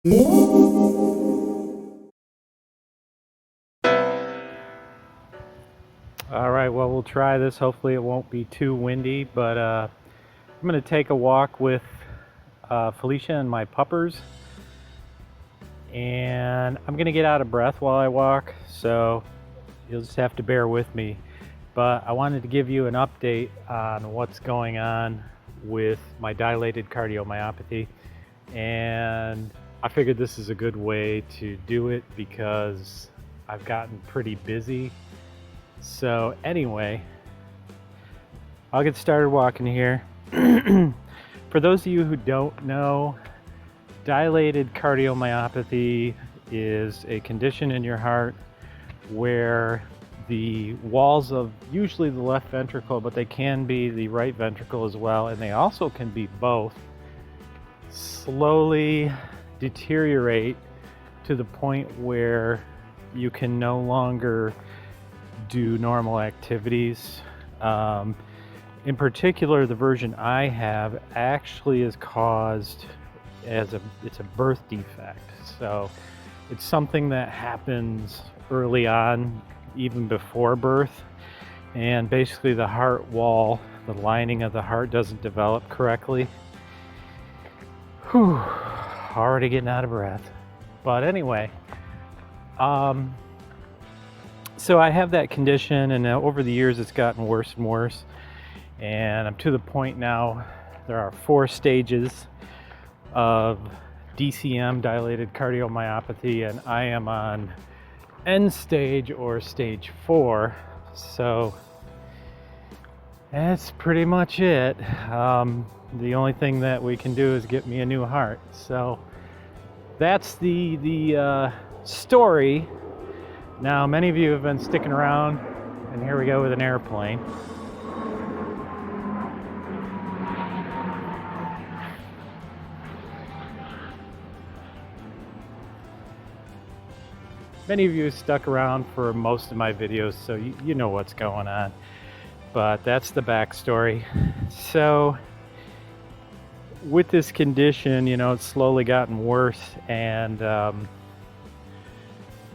All right, well, we'll try this. Hopefully it won't be too windy, but I'm going to take a walk with Felicia and my puppers, and I'm going to get out of breath while I walk, so you'll just have to bear with me. But I wanted to give you an update on what's going on with my dilated cardiomyopathy, and I figured this is a good way to do it because I've gotten pretty busy. So anyway, I'll get started walking here. For those of you who don't know, dilated cardiomyopathy is a condition in your heart where the walls of usually the left ventricle, but they can be the right ventricle as well, and they also can be both, slowly deteriorate to the point where you can no longer do normal activities. In particular, the version I have actually is caused as it's a birth defect. So it's something that happens early on, even before birth. And basically the heart wall, the lining of the heart doesn't develop correctly. Whew, already getting out of breath. But anyway, so I have that condition, and over the years it's gotten worse and worse. And I'm to the point now, there are 4 stages of DCM, dilated cardiomyopathy, and I am on end stage or stage 4. So that's pretty much it. The only thing that we can do is get me a new heart. So that's the story. Now, many of you have been sticking around, and here we go with an airplane. Many of you stuck around for most of my videos, so you know what's going on. But that's the backstory. So with this condition, it's slowly gotten worse, and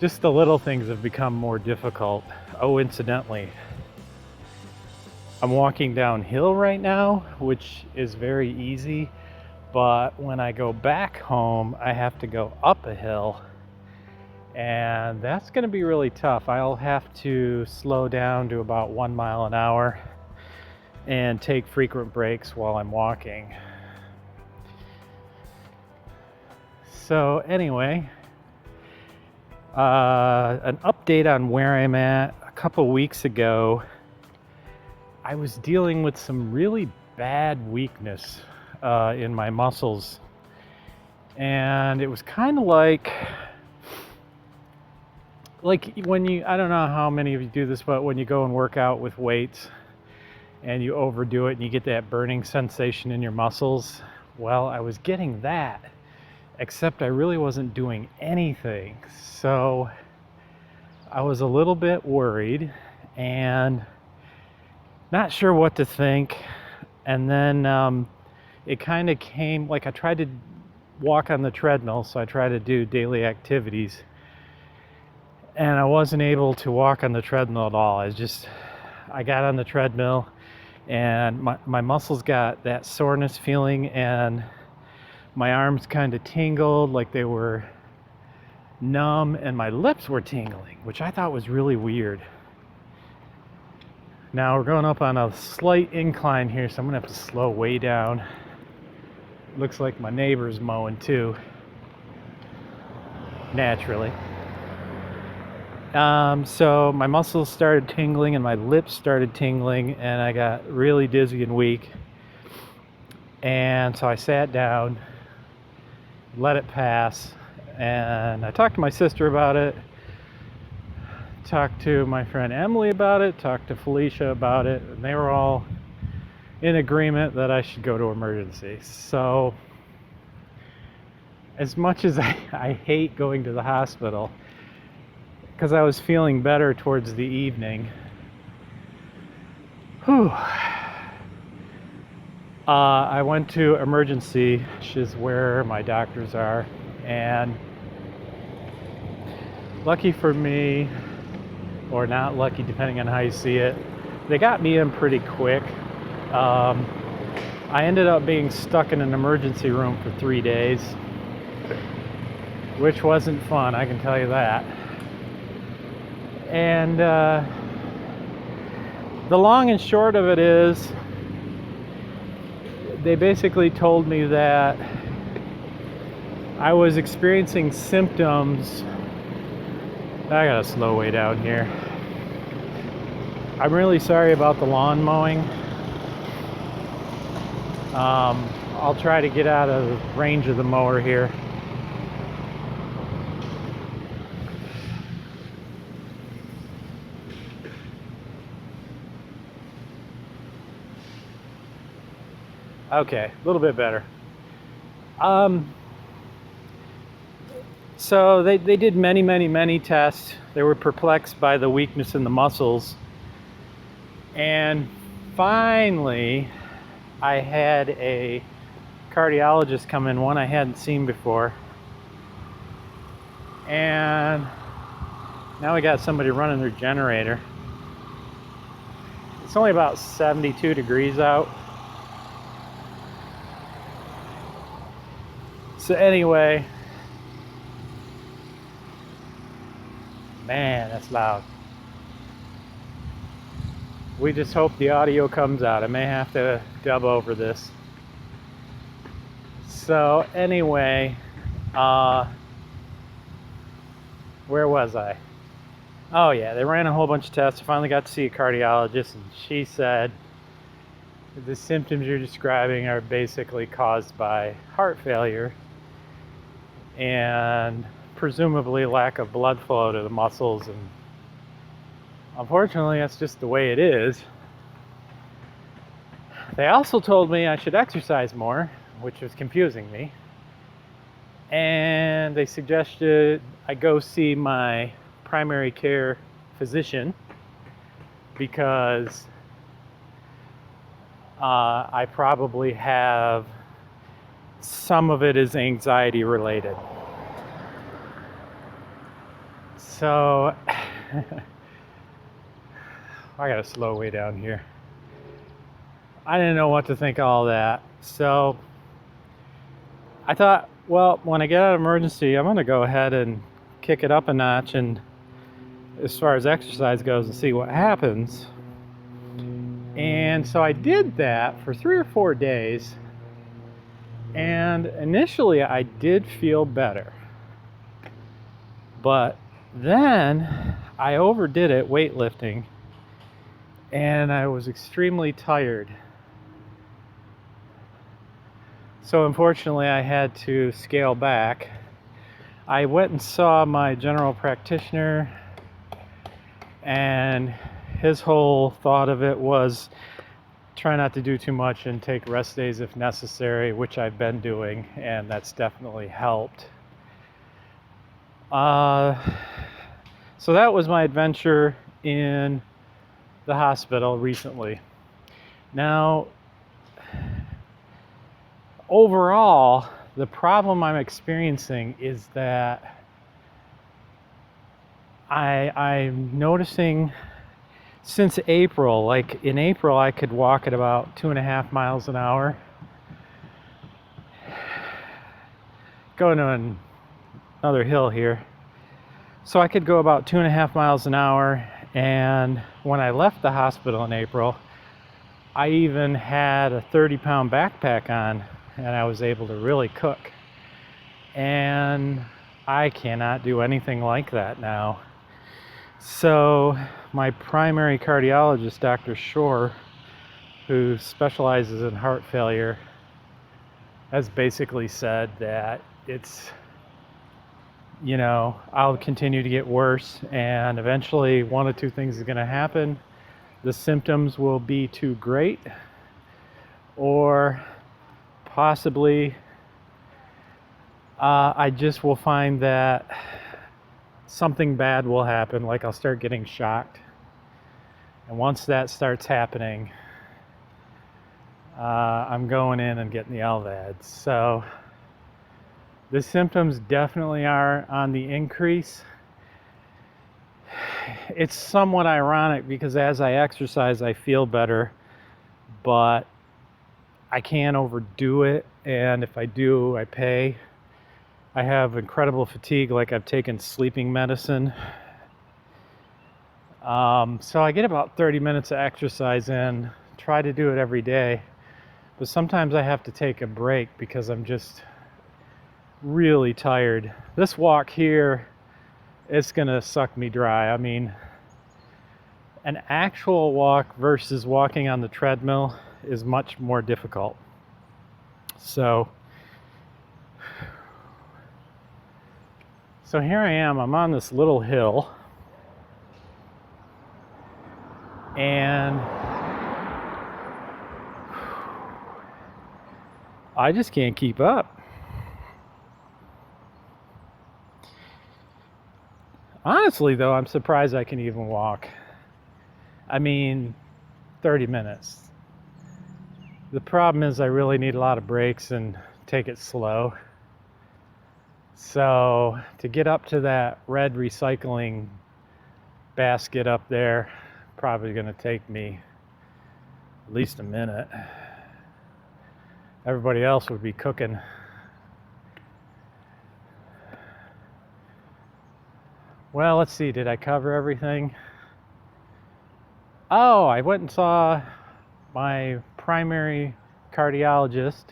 just the little things have become more difficult. Oh, incidentally, I'm walking downhill right now, which is very easy, but when I go back home, I have to go up a hill, and that's going to be really tough. I'll have to slow down to about 1 mile an hour and take frequent breaks while I'm walking. So anyway, an update on where I'm at. A couple weeks ago, I was dealing with some really bad weakness in my muscles, and it was kind of like when you, I don't know how many of you do this, but when you go and work out with weights and you overdo it and you get that burning sensation in your muscles. Well, I was getting that, except I really wasn't doing anything. So I was a little bit worried and not sure what to think. And then it kind of came, like I tried to walk on the treadmill, so I tried to do daily activities, and I wasn't able to walk on the treadmill at all. I got on the treadmill and my muscles got that soreness feeling, and my arms kind of tingled like they were numb, and my lips were tingling, which I thought was really weird. Now we're going up on a slight incline here, so I'm gonna have to slow way down. Looks like my neighbor's mowing too, naturally. So my muscles started tingling and my lips started tingling, and I got really dizzy and weak. And so I sat down, let it pass, and I talked to my sister about it, talked to my friend Emily about it, talked to Felicia about it, and they were all in agreement that I should go to emergency. So as much as I hate going to the hospital, because I was feeling better towards the evening, I went to emergency, which is where my doctors are, And lucky for me, or not lucky depending on how you see it, they got me in pretty quick. I ended up being stuck in an emergency room for 3 days, which wasn't fun, I can tell you that. And the long and short of it is, they basically told me that I was experiencing symptoms. I gotta slow way down here. I'm really sorry about the lawn mowing. I'll try to get out of the range of the mower here. Okay, a little bit better. So they did many tests. They were perplexed by the weakness in the muscles. And finally, I had a cardiologist come in, one I hadn't seen before. And now we got somebody running their generator. It's only about 72 degrees out. So anyway, man, that's loud. We just hope the audio comes out. I may have to dub over this. So anyway, where was I? Oh yeah, they ran a whole bunch of tests. I finally got to see a cardiologist, and she said the symptoms you're describing are basically caused by heart failure and presumably lack of blood flow to the muscles, and unfortunately that's just the way it is. They also told me I should exercise more, which was confusing me, and they suggested I go see my primary care physician because I probably have some of it is anxiety related. So I gotta slow way down here. I didn't know what to think of all that. So I thought, well, when I get out of emergency, I'm gonna go ahead and kick it up a notch, and as far as exercise goes, and see what happens. And so I did that for 3 or 4 days, and initially I did feel better, but then I overdid it weightlifting, and I was extremely tired. So unfortunately I had to scale back. I went and saw my general practitioner, and his whole thought of it was try not to do too much and take rest days if necessary, which I've been doing, and that's definitely helped. So that was my adventure in the hospital recently. Now, overall, the problem I'm experiencing is that I'm noticing since April, like in April, I could walk at about 2.5 miles an hour. Going on another hill here. So I could go about 2.5 miles an hour, and when I left the hospital in April, I even had a 30-pound backpack on, and I was able to really cook. And I cannot do anything like that now. So my primary cardiologist, Dr. Shore, who specializes in heart failure, has basically said that it's, you know, I'll continue to get worse, and eventually one of two things is going to happen. The symptoms will be too great, or possibly I just will find that something bad will happen, like I'll start getting shocked. And once that starts happening, I'm going in and getting the LVADs. So The symptoms definitely are on the increase. It's somewhat ironic because as I exercise, I feel better, but I can't overdo it. And if I do, I pay. I have incredible fatigue, like I've taken sleeping medicine. So I get about 30 minutes of exercise in, try to do it every day. But sometimes I have to take a break because I'm just really tired. This walk here, it's gonna suck me dry. I mean, an actual walk versus walking on the treadmill is much more difficult. So here I am, I'm on this little hill, and I just can't keep up. Honestly, though, I'm surprised I can even walk. I mean, 30 minutes. The problem is I really need a lot of breaks and take it slow. So to get up to that red recycling basket up there, probably going to take me at least a minute. Everybody else would be cooking. Well, let's see, did I cover everything? Oh, I went and saw my primary cardiologist,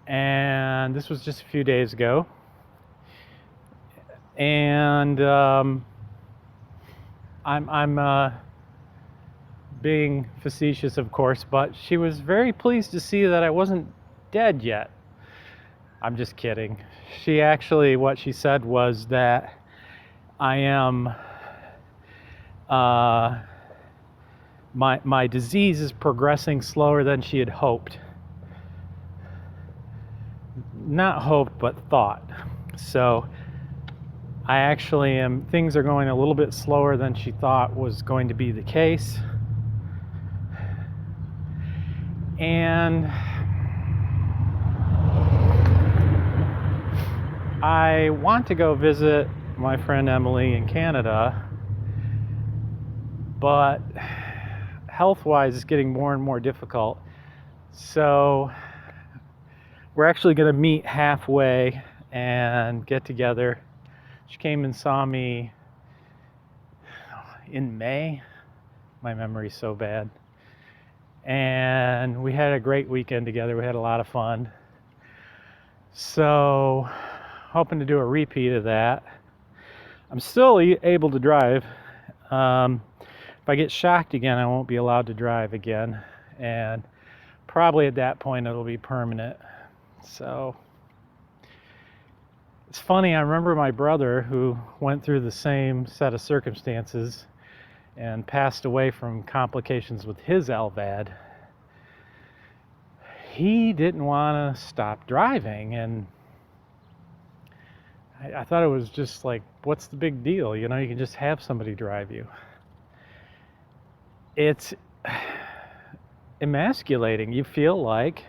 and this was just a few days ago. And I'm being facetious, of course, but she was very pleased to see that I wasn't dead yet. I'm just kidding. She actually, what she said was that I am, my disease is progressing slower than she had hoped. Not hoped, but thought. So I actually am, things are going a little bit slower than she thought was going to be the case. And I want to go visit my friend Emily in Canada, but health-wise it's getting more and more difficult. So we're actually going to meet halfway and get together. She came and saw me in May. My memory's so bad. And we had a great weekend together. We had a lot of fun. So hoping to do a repeat of that. I'm still able to drive. If I get shocked again, I won't be allowed to drive again. And probably at that point it'll be permanent. So it's funny, I remember my brother who went through the same set of circumstances and passed away from complications with his LVAD. He didn't want to stop driving, and I thought it was just like, what's the big deal? You know, you can just have somebody drive you. It's emasculating. You feel like,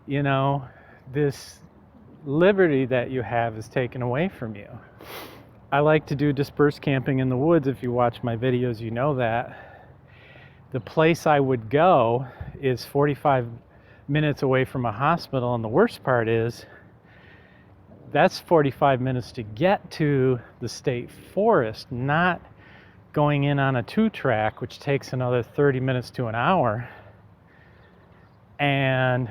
you know, this liberty that you have is taken away from you. I like to do dispersed camping in the woods. If you watch my videos, you know that. The place I would go is 45 minutes away from a hospital, and the worst part is that's 45 minutes to get to the state forest, not going in on a 2-track, which takes another 30 minutes to an hour, and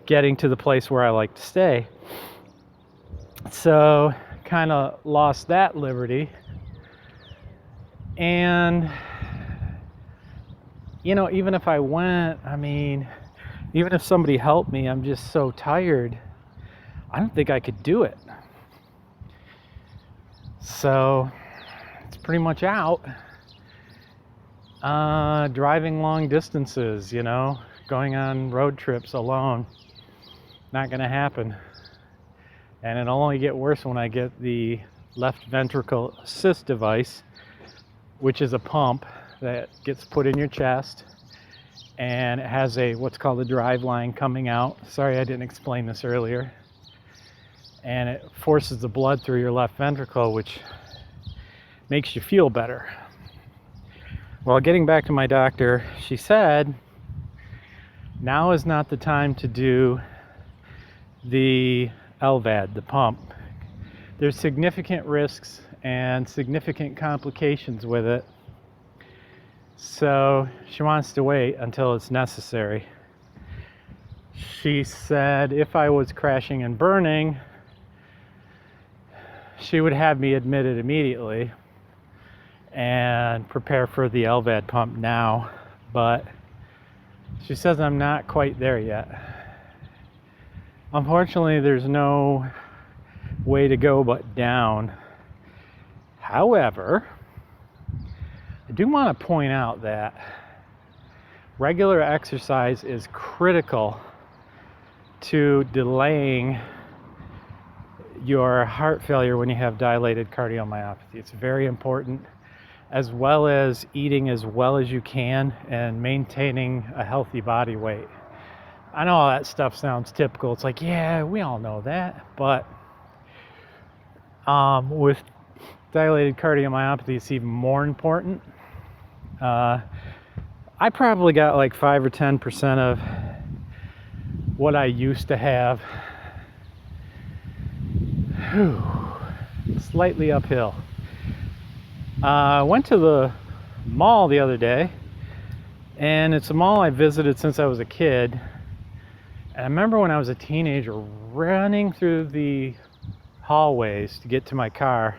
getting to the place where I like to stay. So kind of lost that liberty. And you know, even if I went, I mean, even if somebody helped me, I'm just so tired, I don't think I could do it. So it's pretty much out. Driving long distances, you know, going on road trips alone, not gonna happen. And it'll only get worse when I get the left ventricle assist device, which is a pump that gets put in your chest, and it has a what's called a drive line coming out. Sorry I didn't explain this earlier. and it forces the blood through your left ventricle, which makes you feel better. Well, getting back to my doctor, she said now is not the time to do the LVAD, the pump. There's significant risks and significant complications with it, so she wants to wait until it's necessary. She said if I was crashing and burning, she would have me admitted immediately and prepare for the LVAD pump now, but she says I'm not quite there yet. Unfortunately, there's no way to go but down. However, I do want to point out that regular exercise is critical to delaying your heart failure when you have dilated cardiomyopathy. It's very important, as well as eating as well as you can and maintaining a healthy body weight. I know all that stuff sounds typical. It's like, yeah, we all know that. But with dilated cardiomyopathy, it's even more important. I probably got like 5 or 10% of what I used to have. Whew. Slightly uphill. I went to the mall the other day, and it's a mall I visited since I was a kid. And I remember when I was a teenager running through the hallways to get to my car,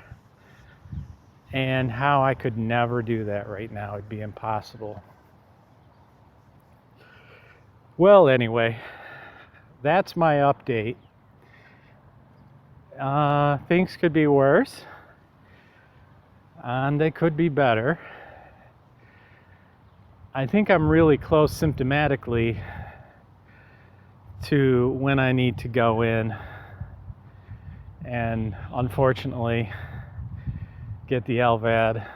and how I could never do that right now. It'd be impossible. Well, anyway, that's my update. Things could be worse, and they could be better. I think I'm really close symptomatically to when I need to go in and unfortunately get the LVAD.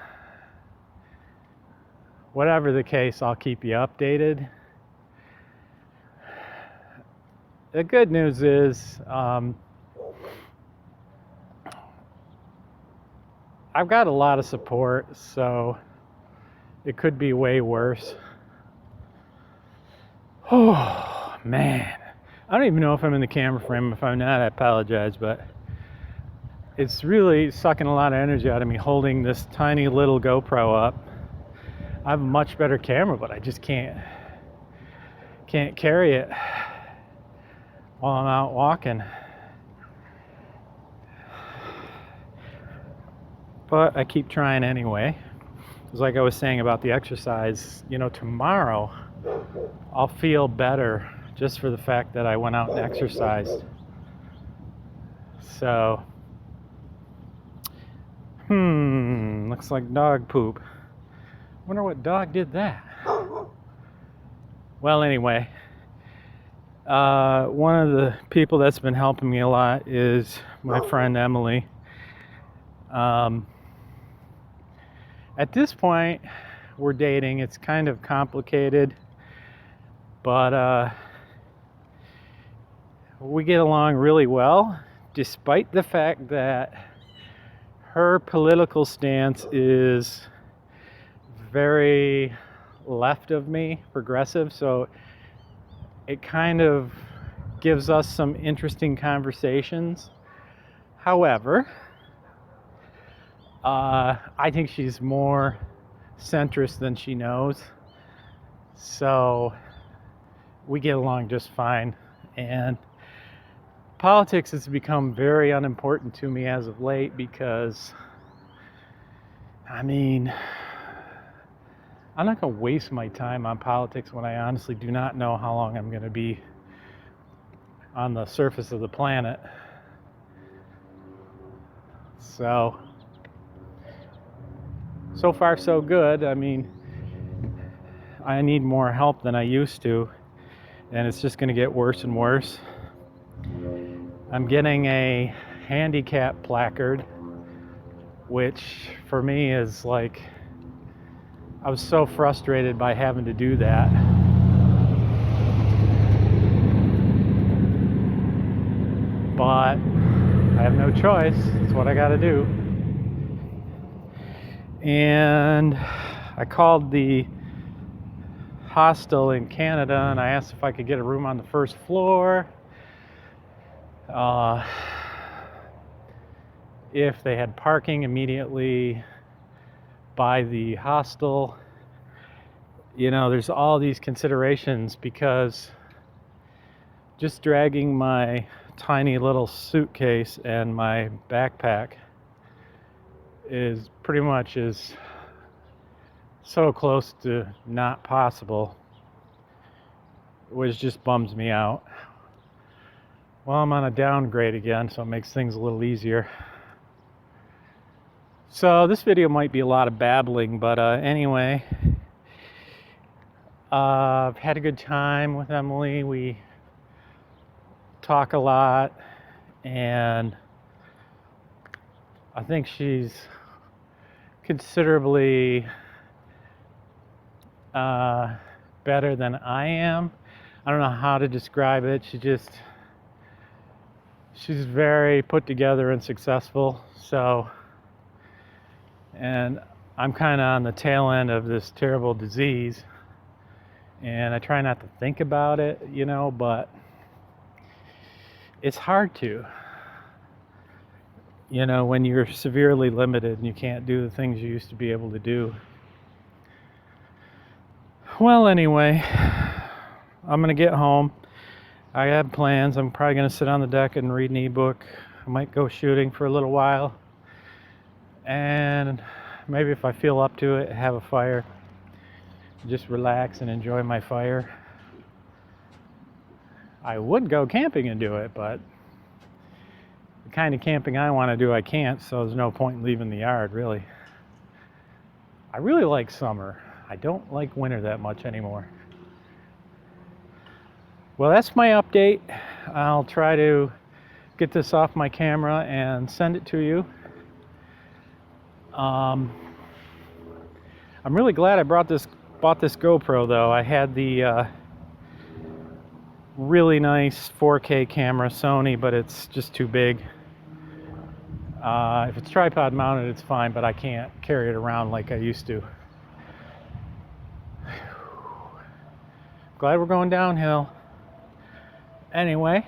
Whatever the case, I'll keep you updated. The good news is I've got a lot of support, so it could be way worse. Oh, man. I don't even know if I'm in the camera frame. If I'm not, I apologize, but it's really sucking a lot of energy out of me holding this tiny little GoPro up. I have a much better camera, but I just can't carry it while I'm out walking. But I keep trying anyway. It's like I was saying about the exercise, you know, tomorrow I'll feel better just for the fact that I went out and exercised. So, looks like dog poop. Wonder what dog did that. Well, anyway, one of the people that's been helping me a lot is my friend Emily. At this point, we're dating. It's kind of complicated, but we get along really well, despite the fact that her political stance is very left of me, progressive, so it kind of gives us some interesting conversations. However, I think she's more centrist than she knows, so we get along just fine. And politics has become very unimportant to me as of late because, I mean, I'm not going to waste my time on politics when I honestly do not know how long I'm going to be on the surface of the planet. So far so good. I mean, I need more help than I used to, and it's just going to get worse and worse. I'm getting a handicap placard, which for me is like, I was so frustrated by having to do that. But I have no choice. It's what I got to do. And I called the hostel in Canada and I asked if I could get a room on the first floor. If they had parking immediately by the hostel. You know, there's all these considerations because just dragging my tiny little suitcase and my backpack is pretty much so close to not possible, which just bums me out. Well, I'm on a downgrade again, so it makes things a little easier. So this video might be a lot of babbling, but anyway, I've had a good time with Emily. We talk a lot, and I think she's considerably better than I am. I don't know how to describe it. She's very put together and successful. So, and I'm kind of on the tail end of this terrible disease, and I try not to think about it, you know, but it's hard to, you know, when you're severely limited and you can't do the things you used to be able to do. Well, anyway, I'm gonna get home. I have plans. I'm probably gonna sit on the deck and read an ebook. I might go shooting for a little while, and maybe if I feel up to it, have a fire, just relax and enjoy my fire. I would go camping and do it, but the kind of camping I want to do I can't, so there's no point in leaving the yard, really. I really like summer. I don't like winter that much anymore. Well, that's my update. I'll try to get this off my camera and send it to you. I'm really glad I bought this GoPro though. I had the really nice 4K camera, Sony, but it's just too big. If it's tripod mounted, it's fine, but I can't carry it around like I used to. Glad we're going downhill. Anyway,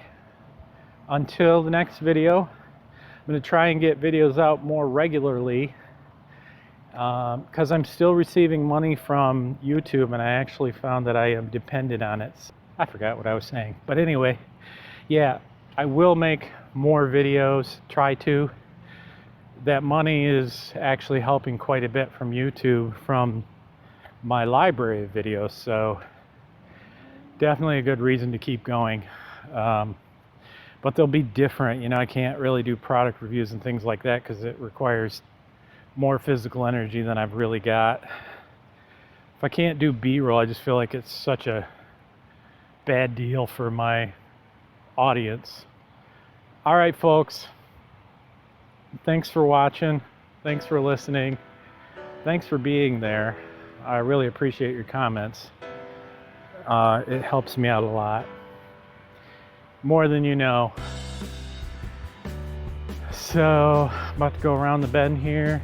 until the next video, I'm going to try and get videos out more regularly because I'm still receiving money from YouTube, and I actually found that I am dependent on it. I forgot what I was saying, but anyway, yeah, I will make more videos, try to. That money is actually helping quite a bit from YouTube, from my library of videos, so definitely a good reason to keep going. But they'll be different, you know. I can't really do product reviews and things like that because it requires more physical energy than I've really got. If I can't do B-roll, I just feel like it's such a bad deal for my audience. All right, folks. Thanks for watching. Thanks for listening. Thanks for being there. I really appreciate your comments. It helps me out a lot. More than you know. So, I'm about to go around the bend here.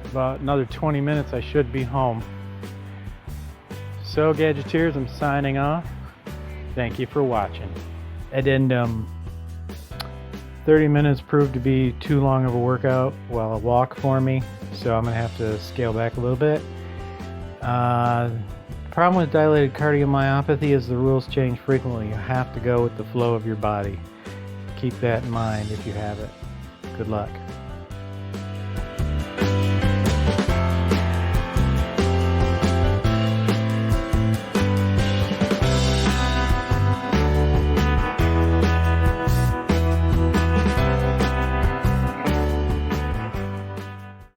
About another 20 minutes, I should be home. So, Gadgeteers, I'm signing off. Thank you for watching. Addendum. 30 minutes proved to be too long of a workout while a walk for me, so I'm going to have to scale back a little bit. The problem with dilated cardiomyopathy is the rules change frequently. You have to go with the flow of your body. Keep that in mind if you have it. Good luck.